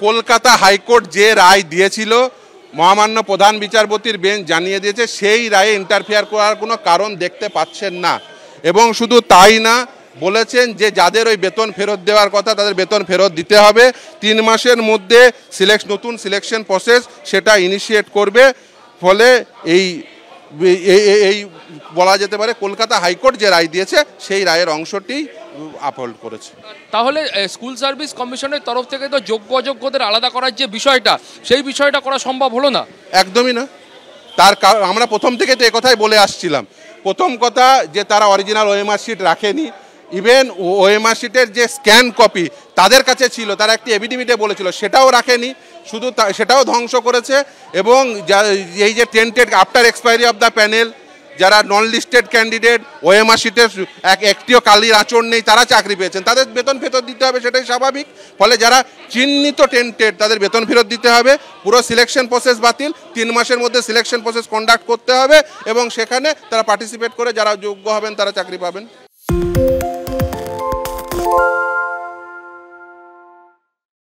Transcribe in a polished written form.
Kolkata high court যে রায় দিয়েছিল, মহামান্য প্রধান বিচারপতির বেঞ্চ জানিয়ে দিয়েছে সেই রায়ে ইন্টারফেয়ার করার কোনো কারণ দেখতে পাচ্ছেন না। এবং শুধু তাই না, বলেছেন যে যাদের ওই বেতন ফেরত দেওয়ার কথা তাদের বেতন ফেরত দিতে হবে, 3 মাসের মধ্যে নতুন সিলেকশন প্রসেস সেটা ইনিশিয়েট করবে। ফলে এই বলা যেতে পারে কলকাতা হাইকোর্ট যে রায় দিয়েছে সেই রায়ের অংশটি আপহোল্ড করেছে। তাহলে স্কুল সার্ভিস কমিশনের তরফ থেকে তো যোগ্য অযোগ্যদের আলাদা করার যে বিষয়টা, সেই বিষয়টা করা সম্ভব হলো না। একদমই না। তার আমরা প্রথম থেকে তো একথাই বলে আসছিলাম। প্রথম কথা যে তারা অরিজিনাল ওএমআর শিট রাখেনি, ইভেন ওএমআর শিটের যে স্ক্যান কপি তাদের কাছে ছিল, তারা একটি এভিডেভিটে বলেছিল সেটাও রাখেনি, শুধু সেটাও ধ্বংস করেছে। এবং এই যে tainted after expiry of the panel, যারা নন লিস্টেড ক্যান্ডিডেট, ওএমআর শিটের একটিও কালির আঁচড় নেই, তারা চাকরি পেয়েছেন, তাদের বেতন ফেরত দিতে হবে, সেটাই স্বাভাবিক। ফলে যারা চিহ্নিত টেন্টেড তাদের বেতন ফেরত দিতে হবে। পুরো সিলেকশন প্রসেস বাতিল, 3 মাসের মধ্যে সিলেকশন প্রসেস কন্ডাক্ট করতে হবে এবং সেখানে তারা পার্টিসিপেট করে যারা যোগ্য হবেন তারা চাকরি পাবেন।